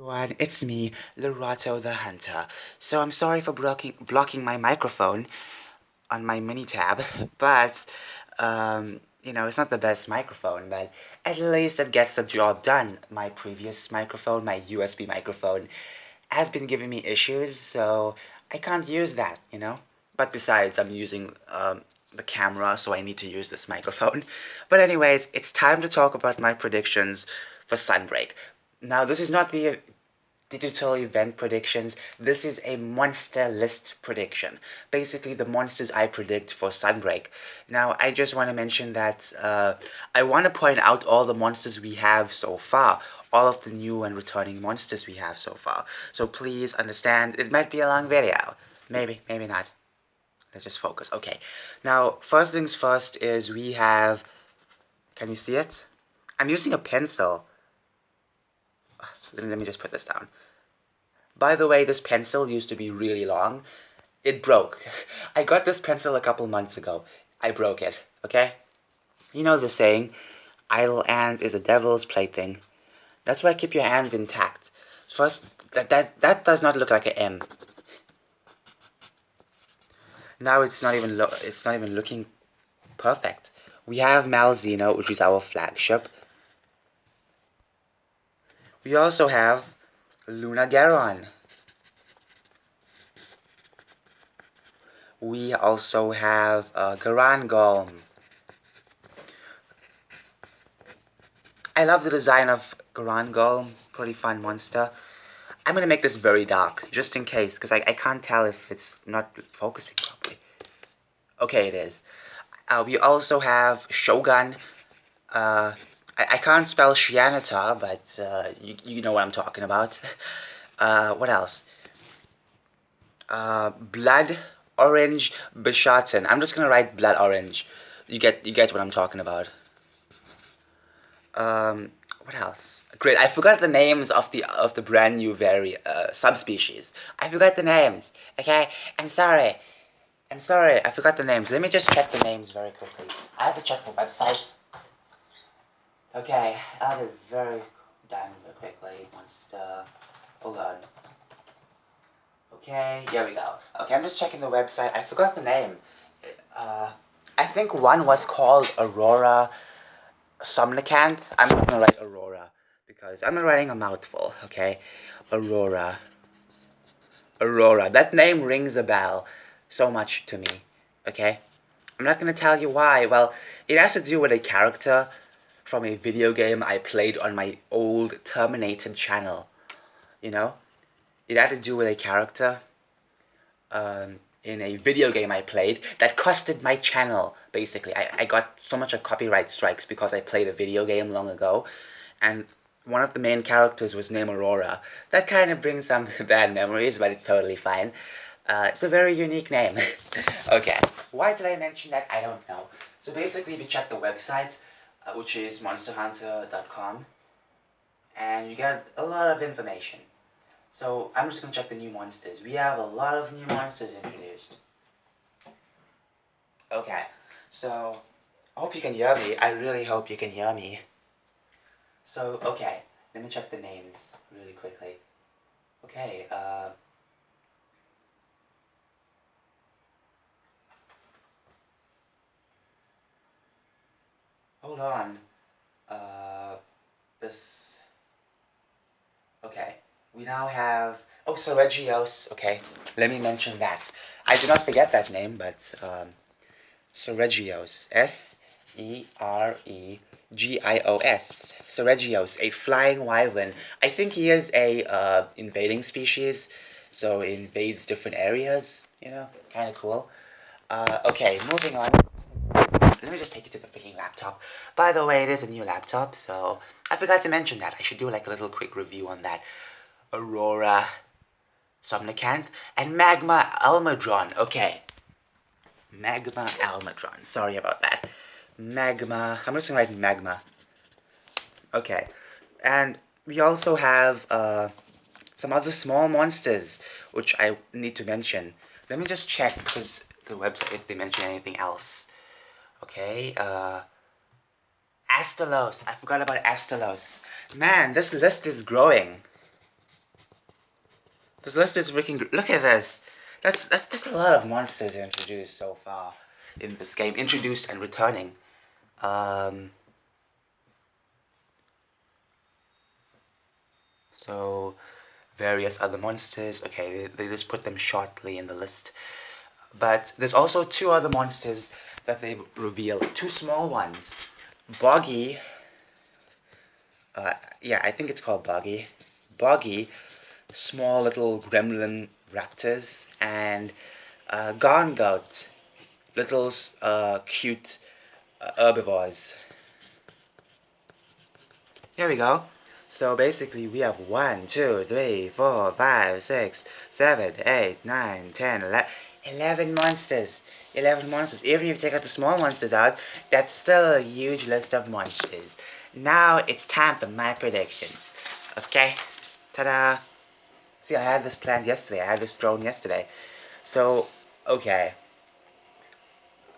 Everyone, it's me, Lurato the Hunter. So I'm sorry for blocking my microphone on my mini tab, but it's not the best microphone, but at least it gets the job done. My previous microphone, my USB microphone, has been giving me issues, so I can't use that. But besides, I'm using the camera, so I need to use this microphone. But anyways, it's time to talk about my predictions for Sunbreak. Now, this is not the digital event predictions. This is a monster list prediction. Basically, the monsters I predict for Sunbreak. Now, I just want to mention that I want to point out all the monsters we have so far. All of the new and returning monsters we have so far. So please understand, it might be a long video. Maybe, maybe not. Let's just focus. Okay. Now, first things first is we have. Can you see it? I'm using a pencil. Let me just put this down. By the way, this pencil used to be really long. It broke. I got this pencil a couple months ago. I broke it, okay? You know the saying, idle hands is a devil's plaything. That's why keep your hands intact. First, that does not look like an M. Now it's not even looking perfect. We have Malzeno, which is our flagship. We also have Lunastra. We also have Garangolm. I love the design of Garangolm, pretty fun monster. I'm gonna make this very dark, just in case, because I can't tell if it's not focusing properly. Okay, it is. We also have Shogun. I can't spell Sheena, but you know what I'm talking about. What else? Blood Orange Bishaten. I'm just gonna write Blood Orange. You get what I'm talking about. What else? Great. I forgot the names of the brand new subspecies. I forgot the names. Okay, I'm sorry. I'm sorry. I forgot the names. Let me just check the names very quickly. I have to check the websites. Okay, I'll do it very done quickly. Hold on. Okay, here we go. Okay, I'm just checking the website. I forgot the name. Uh, I think one was called Aurora Somnicant. I'm not gonna write Aurora because I'm not writing a mouthful, okay? Aurora. Aurora. That name rings a bell so much to me, okay? I'm not gonna tell you why. Well, it has to do with a character from a video game I played on my old terminated channel, you know? It had to do with a character in a video game I played that costed my channel, basically. I got so much of copyright strikes because I played a video game long ago, and one of the main characters was named Aurora. That kind of brings some bad memories, but it's totally fine. It's a very unique name. Okay, why did I mention that? I don't know. So basically, if you check the website, which is monsterhunter.com, and you get a lot of information. So I'm just gonna check the new monsters. We have a lot of new monsters introduced. Okay, so I hope you can hear me. I really hope you can hear me. So, okay, let me check the names really quickly. Okay, hold on. Uh, this. Okay, we now have. Oh, Seregios. Okay, let me mention that. I did not forget that name, but Seregios. Seregios. Seregios, a flying wyvern. I think he is a invading species, so it invades different areas. Kind of cool. Okay, moving on. Let me just take you to the freaking laptop. By the way, it is a new laptop, so I forgot to mention that. I should do like a little quick review on that. Aurora Somnicant and Magma Almadron. Okay, Magma Almadron. Sorry about that. Magma. I'm just gonna write Magma. Okay, and we also have some other small monsters which I need to mention. Let me just check because the website if they mention anything else. Okay, Astalos. I forgot about Astalos. Man, this list is growing. This list is freaking. Look at this. That's a lot of monsters introduced so far in this game. Introduced and returning. Um. So various other monsters. Okay, they just put them shortly in the list. But there's also two other monsters that they've revealed. Two small ones. Boggy. Yeah, I think it's called Boggy. Boggy, small little gremlin raptors, and Garngoat, little cute herbivores. Here we go. So basically, we have 1, 2, 3, 4, 5, 6, 7, 8, 9, 10, 11 monsters. 11 monsters. Even if you take out the small monsters out, that's still a huge list of monsters. Now it's time for my predictions. Okay? Ta-da! See, I had this planned yesterday. I had this drawn yesterday. So, okay.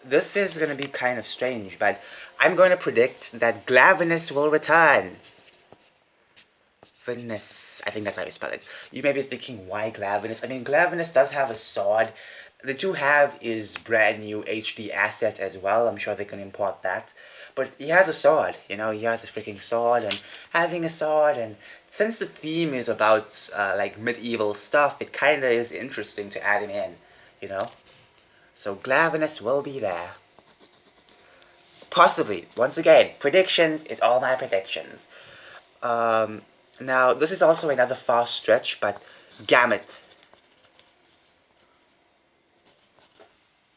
This is going to be kind of strange, but I'm going to predict that Glaviness will return. Glaviness. I think that's how you spell it. You may be thinking, why Glaviness? I mean, Glaviness does have a sword. The two have is brand new HD asset as well. I'm sure they can import that. But he has a sword, you know, he has a freaking sword, and having a sword, and since the theme is about, like, medieval stuff, it kinda is interesting to add him in, you know? So Glaviness will be there. Possibly. Once again, predictions is all my predictions. Um, Now, this is also another far stretch, but Gamut.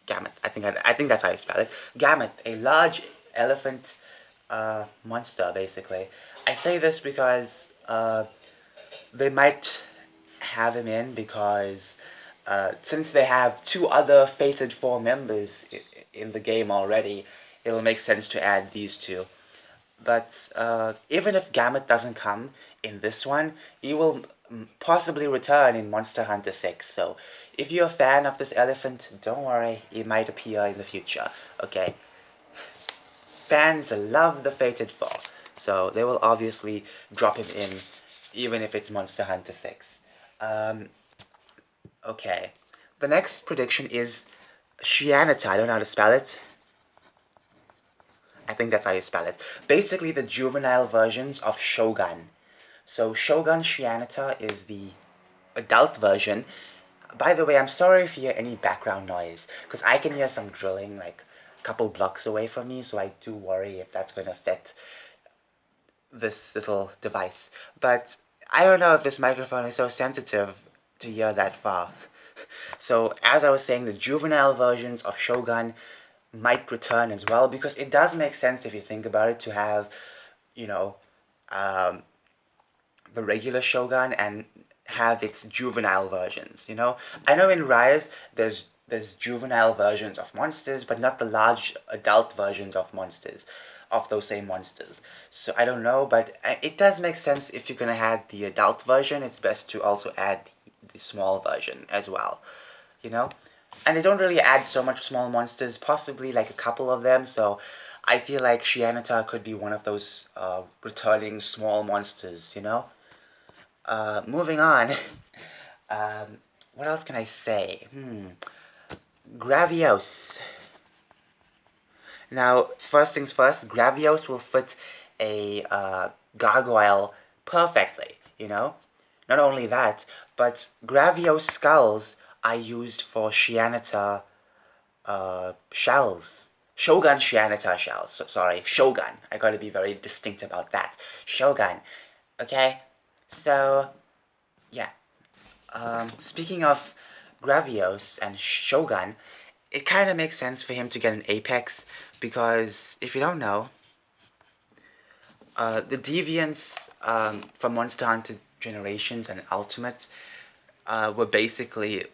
Gamut. I think that's how you spell it. Gamut, a large elephant monster, basically. I say this because they might have him in because since they have two other Fated 4 members in the game already, it'll make sense to add these two. But even if Gamut doesn't come in this one, he will possibly return in Monster Hunter 6. So if you're a fan of this elephant, don't worry, he might appear in the future. Okay? Fans love the Fated 4, so they will obviously drop him in, even if it's Monster Hunter 6. Um, okay. The next prediction is Sheena Tyler. I don't know how to spell it. I think that's how you spell it. Basically, the juvenile versions of Shogun. So Shogun Shianata is the adult version. By the way, I'm sorry if you hear any background noise, because I can hear some drilling like a couple blocks away from me, so I do worry if that's going to affect this little device. But I don't know if this microphone is so sensitive to hear that far. So as I was saying, the juvenile versions of Shogun might return as well, because it does make sense if you think about it to have, you know, um, the regular Shogun and have its juvenile versions, you know? I know in Rise there's juvenile versions of monsters, but not the large adult versions of monsters, of those same monsters. So I don't know, but it does make sense if you're gonna have the adult version, it's best to also add the small version as well, you know? And they don't really add so much small monsters, possibly like a couple of them, so I feel like Shianata could be one of those returning small monsters, you know? Moving on. Um, what else can I say? Gravios. Now, first things first, Gravios will fit a gargoyle perfectly, you know? Not only that, but Gravios skulls are used for Shianata shells. Shogun Shianata shells. Sorry, Shogun. I gotta be very distinct about that. Shogun. Okay? So, yeah. Speaking of Gravios and Shogun, it kind of makes sense for him to get an Apex because if you don't know, the deviants from Monster Hunter Generations and Ultimate were basically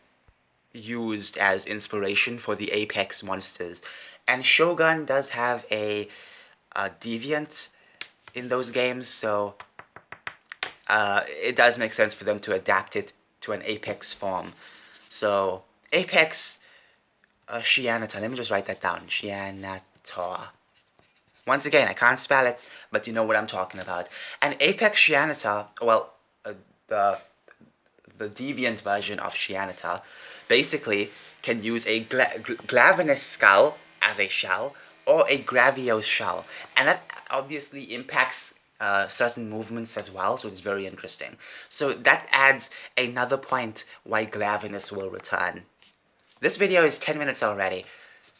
used as inspiration for the Apex monsters. And Shogun does have a deviant in those games, so it does make sense for them to adapt it to an Apex form. So, Apex Shianata. Let me just write that down. Shianata. Once again, I can't spell it, but you know what I'm talking about. And Apex Shianata, well, the the deviant version of Sheena, basically can use a Glaviness skull as a shell or a Gravios shell, and that obviously impacts certain movements as well, so it's very interesting. So that adds another point why Glaviness will return. This video is 10 minutes already.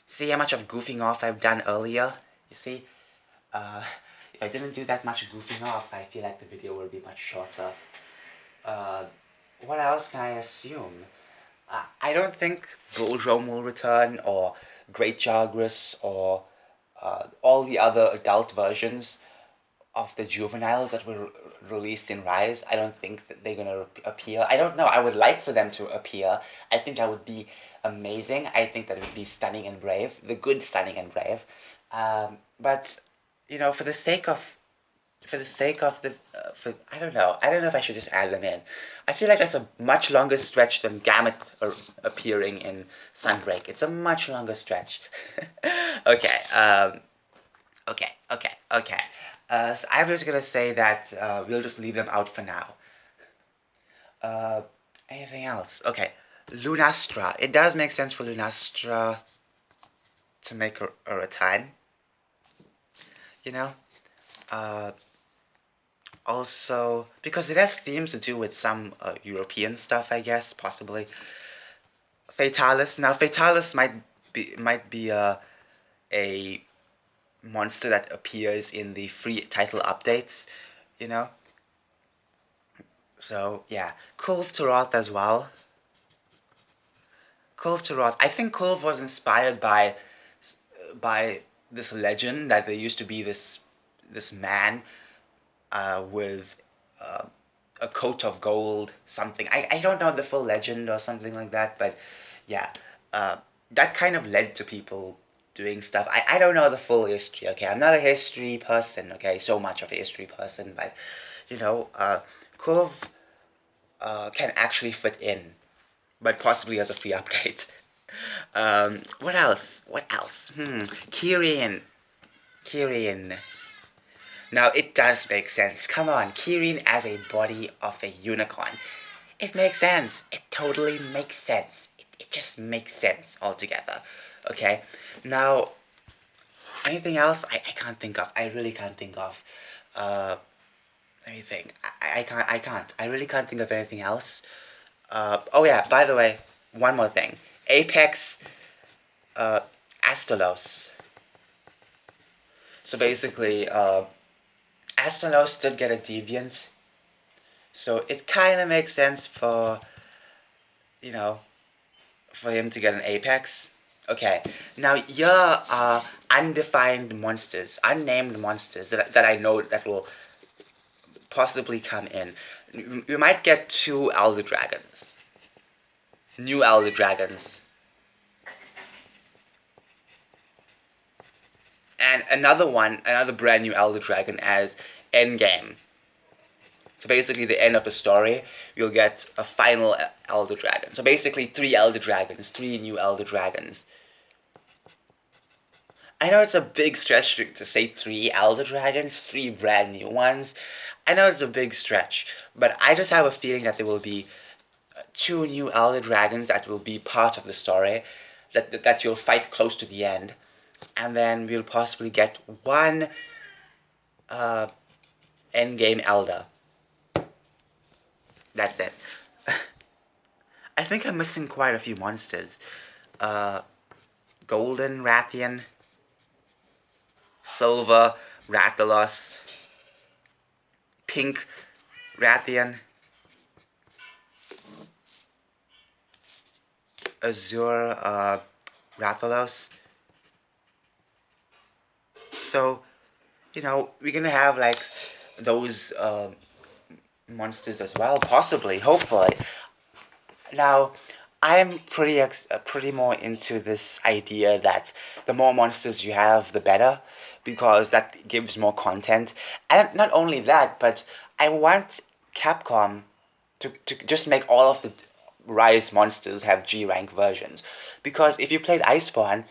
See how much of goofing off I've done earlier? You see? If I didn't do that much goofing off, I feel like the video will be much shorter. Uh, what else can I assume? I don't think Bullrome will return, or Great Jagras, or all the other adult versions of the juveniles that were released in Rise. I don't think that they're gonna appear. I don't know. I would like for them to appear. I think that would be amazing. I think that it would be stunning and brave. The good stunning and brave. But you know, for the sake of the for I don't know. I don't know if I should just add them in. I feel like that's a much longer stretch than Gamut appearing in Sunbreak. It's a much longer stretch. Okay. Okay. So I'm just gonna say that we'll just leave them out for now. Uh, Anything else? Okay. Lunastra. It does make sense for Lunastra to make a return. You know? Uh, Also, because it has themes to do with some European stuff, I guess, possibly. Fatalis. Now, Fatalis might be a monster that appears in the free title updates, you know. So yeah, Kulv Taroth as well. Kulv Taroth. I think Kulv was inspired by this legend that there used to be this man with a coat of gold, something. I don't know the full legend or something like that, but yeah, that kind of led to people doing stuff. I don't know the full history, okay? I'm not a history person, okay? So much of a history person, but, you know, Kulov can actually fit in, but possibly as a free update. What else? What else? Kirin. Kirin. Now, it does make sense. Come on, Kirin as a body of a unicorn. It makes sense. It totally makes sense. It just makes sense altogether. Okay? Now, anything else? I can't think of. I really can't think of. Uh, Let me think. I can't. I really can't think of anything else. Oh yeah, by the way, one more thing. Apex Astalos. So basically, Astalos did get a deviant. So it kind of makes sense for, you know, for him to get an Apex. Okay, now here are undefined monsters, unnamed monsters that I know that will possibly come in. We might get two Elder Dragons. New Elder Dragons. And another brand new Elder Dragon as Endgame. So basically, the end of the story, you'll get a final Elder Dragon. So basically, three Elder Dragons, three new Elder Dragons. I know it's a big stretch to say three Elder Dragons, three brand new ones. I know it's a big stretch, but I just have a feeling that there will be two new Elder Dragons that will be part of the story, that you'll fight close to the end, and then we'll possibly get one endgame Elder. That's it. I think I'm missing quite a few monsters. Golden Rathian, Silver Rathalos, Pink Rathian, Azure Rathalos. So, you know, we're gonna have like those monsters as well, possibly, hopefully. Now, I'm pretty more into this idea that the more monsters you have, the better, because that gives more content. And not only that, but I want Capcom to just make all of the Rise monsters have G rank versions, because if you played Iceborne,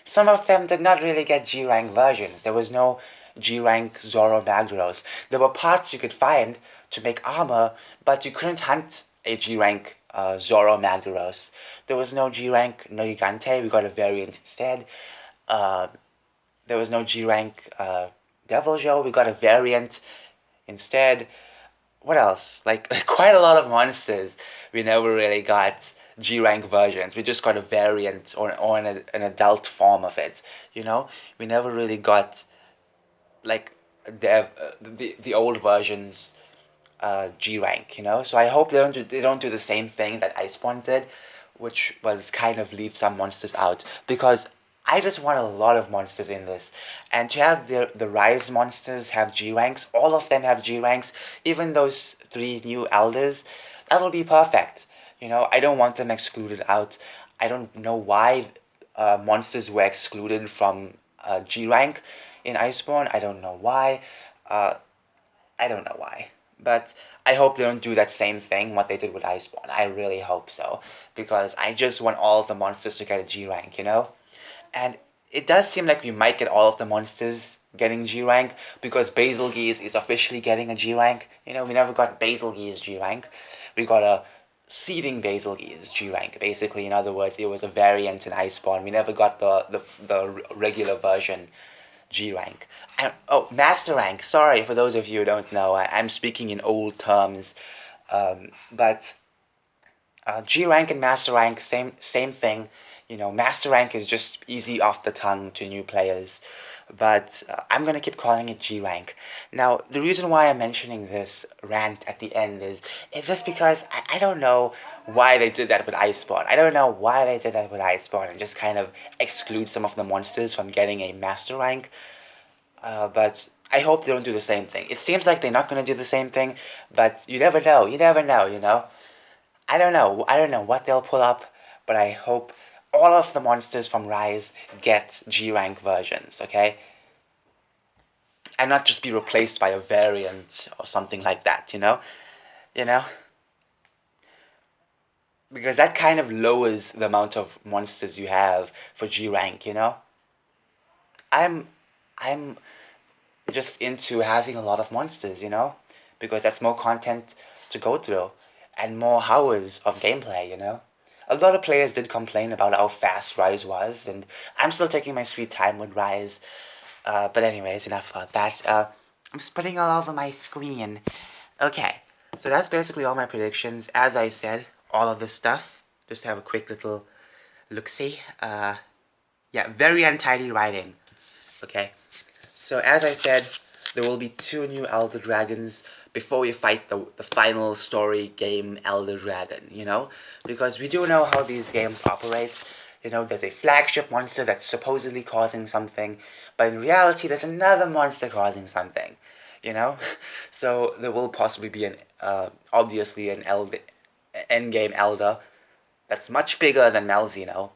some of them did not really get G rank versions. There was no G rank Zoro Magdaros. There were parts you could find to make armor, but you couldn't hunt a G rank Zoro Magdaros. There was no G rank no Gigante. We got a variant instead. Uh, there was no G rank Devil Joe. We got a variant instead. What else? Like quite a lot of monsters. We never really got G rank versions. We just got a variant or an adult form of it. You know, we never really got like the old versions G rank, you know. So I hope they don't do the same thing that Iceborne did, which was kind of leave some monsters out, because I just want a lot of monsters in this, and to have the Rise monsters have G ranks, all of them have G ranks, even those three new elders, that'll be perfect. You know, I don't want them excluded out. I don't know why monsters were excluded from G rank in Iceborne. I don't know why. Uh, I don't know why. But I hope they don't do that same thing, what they did with Iceborne. I really hope so. Because I just want all of the monsters to get a G rank, you know? And it does seem like we might get all of the monsters getting G rank, because Basilgeese is officially getting a G rank. You know, we never got Basilgeese G rank. We got a seeding Basilgeese G rank, basically. In other words, it was a variant in Iceborne. We never got the regular version G rank. Oh, master rank. Sorry for those of you who don't know. I'm speaking in old terms, but G rank and master rank, same thing. You know, master rank is just easy off the tongue to new players, but I'm gonna keep calling it G rank. Now, the reason why I'm mentioning this rant at the end is just because I don't know why they did that with Iceborne. I don't know why they did that with Iceborne and just kind of exclude some of the monsters from getting a master rank. But I hope they don't do the same thing. It seems like they're not going to do the same thing, but you never know. You never know, you know? I don't know. I don't know what they'll pull up, but I hope all of the monsters from Rise get G rank versions, okay? And not just be replaced by a variant or something like that, you know? You know? Because that kind of lowers the amount of monsters you have for G rank, you know? I'm I'm just into having a lot of monsters, you know? Because that's more content to go through and more hours of gameplay, you know? A lot of players did complain about how fast Rise was, and I'm still taking my sweet time with Rise. But anyways, enough about that. I'm spitting all over my screen. Okay, so that's basically all my predictions. As I said, all of this stuff. Just have a quick little look-see. Yeah, very untidy writing. Okay, so as I said, there will be 2 new Elder Dragons before we fight the final story game Elder Dragon, you know? Because we do know how these games operate. You know, there's a flagship monster that's supposedly causing something, but in reality there's another monster causing something, you know? So there will possibly be obviously an endgame Elder that's much bigger than Malzeno.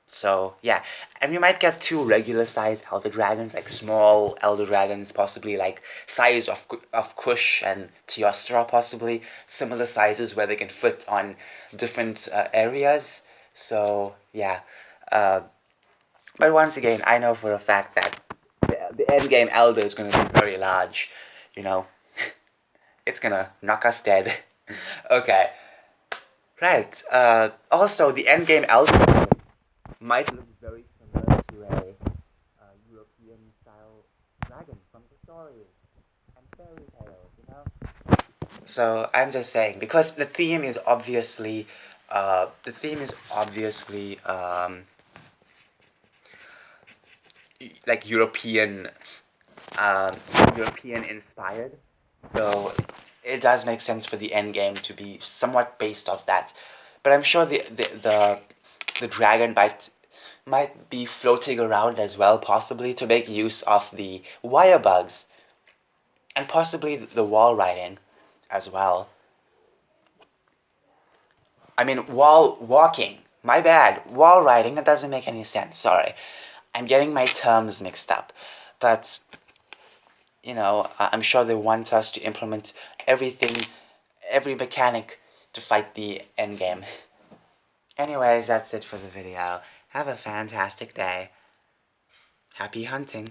So yeah, and we might get 2 regular-sized elder dragons, like small elder dragons, possibly like size of Kush and Teostra, possibly similar sizes where they can fit on different areas. So yeah, uh, but once again, I know for a fact that the end game elder is going to be very large. You know, it's gonna knock us dead. Okay, right. Also, the end game elder might look very similar to a European-style dragon from the stories and fairy tales, you know? So I'm just saying, because the theme is obviously like um, European inspired. So it does make sense for the end game to be somewhat based off that. But I'm sure the dragon might be floating around as well, possibly to make use of the wire bugs and possibly the wall riding as well. I mean, wall walking. My bad. Wall riding. That doesn't make any sense. Sorry, I'm getting my terms mixed up. But you know, I'm sure they want us to implement everything, every mechanic to fight the end game. Anyways, that's it for the video. Have a fantastic day. Happy hunting.